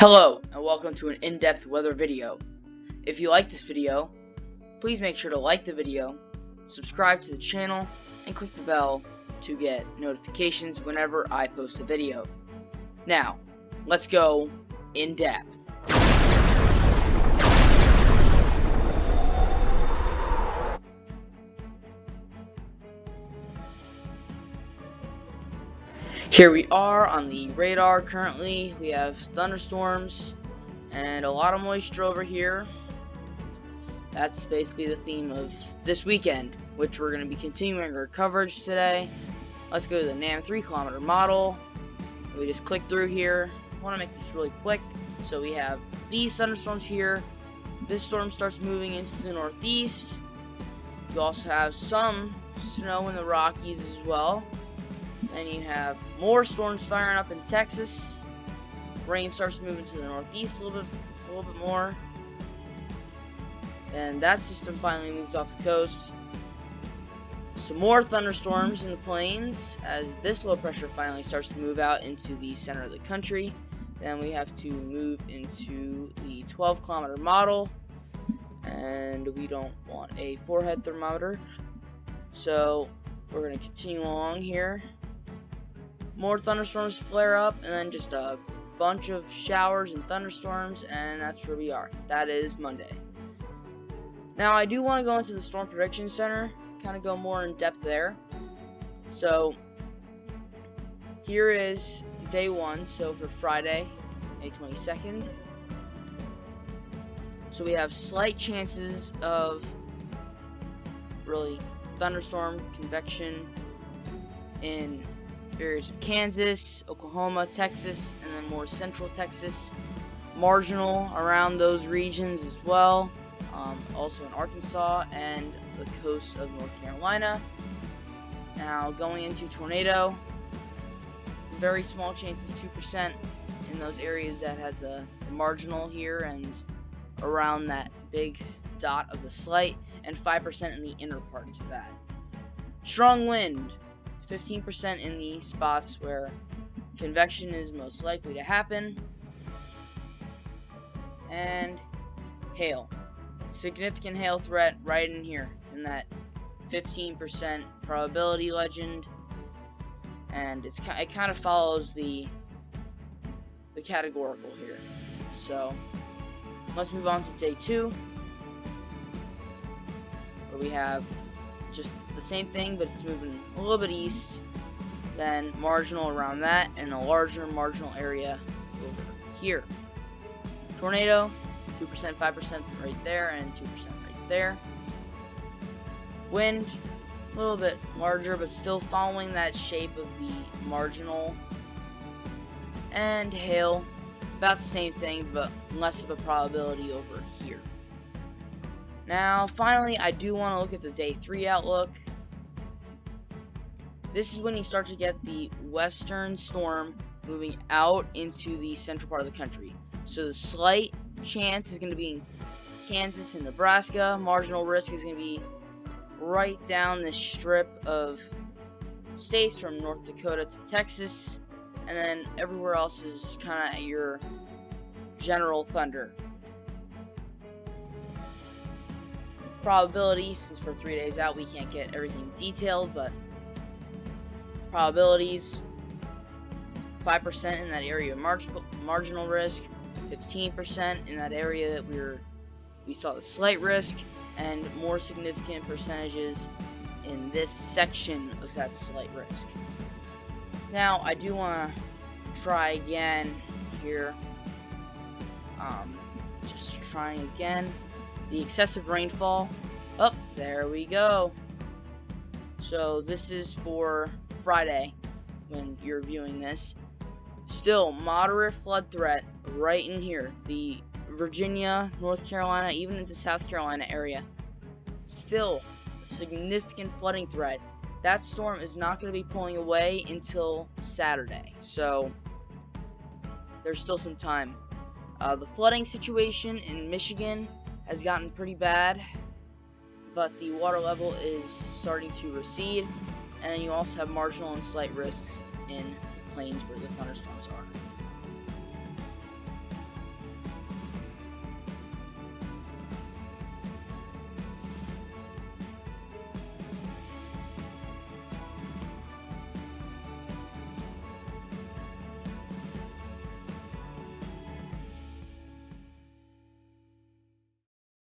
Hello, and welcome to an in-depth weather video. If you like this video, please make sure to like the video, subscribe to the channel, and click the bell to get notifications whenever I post a video. Now, let's go in depth. Here we are on the radar. Currently we have thunderstorms and a lot of moisture over here. That's basically the theme of this weekend, which we're going to be continuing our coverage today. Let's go to the NAM 3-kilometer model. We just click through here. I want to make this really quick. So we have these thunderstorms here. This storm starts moving into the northeast. You also have some snow in the Rockies as well. Then you have more storms firing up in Texas. Rain starts moving to the northeast a little bit more. And that system finally moves off the coast. Some more thunderstorms in the plains as this low pressure finally starts to move out into the center of the country. Then we have to move into the 12-kilometer model. And we don't want a forehead thermometer. So we're going to continue along here. More thunderstorms flare up, and then just a bunch of showers and thunderstorms, and that's where we are. That is Monday. Now, I do want to go into the Storm Prediction Center, kind of go more in depth there. So, here is day 1, so for Friday, May 22nd. So we have slight chances of really thunderstorm convection in areas of Kansas, Oklahoma, Texas, and then more central Texas. Marginal around those regions as well. Also in Arkansas and the coast of North Carolina. Now going into tornado. Very small chances, 2% in those areas that had the marginal here and around that big dot of the slight, and 5% in the inner parts of that. Strong wind. 15% in the spots where convection is most likely to happen. And hail. Significant hail threat right in here in that 15% probability legend. And it kind of follows the categorical here. So let's move on to day 2, where we have just the same thing, but it's moving a little bit east, then marginal around that, and a larger marginal area over here. Tornado, 2%, 5% right there, and 2% right there. Wind, a little bit larger, but still following that shape of the marginal. And hail, about the same thing, but less of a probability over here. Now, finally, I do want to look at the day 3 outlook. This is when you start to get the western storm moving out into the central part of the country. So the slight chance is going to be in Kansas and Nebraska. Marginal risk is going to be right down this strip of states from North Dakota to Texas. And then everywhere else is kind of your general thunder. Probability, since we're 3 days out, we can't get everything detailed, but probabilities, 5% in that area of marginal risk, 15% in that area that we saw the slight risk, and more significant percentages in this section of that slight risk. Now, I do want to try again here, just trying again. The excessive rainfall. Oh, there we go. So this is for Friday when you're viewing this. Still moderate flood threat right in here. The Virginia, North Carolina, even into South Carolina area. Still a significant flooding threat. That storm is not going to be pulling away until Saturday. So there's still some time. The flooding situation in Michigan has gotten pretty bad, but the water level is starting to recede, and then you also have marginal and slight risks in the plains where the thunderstorms are.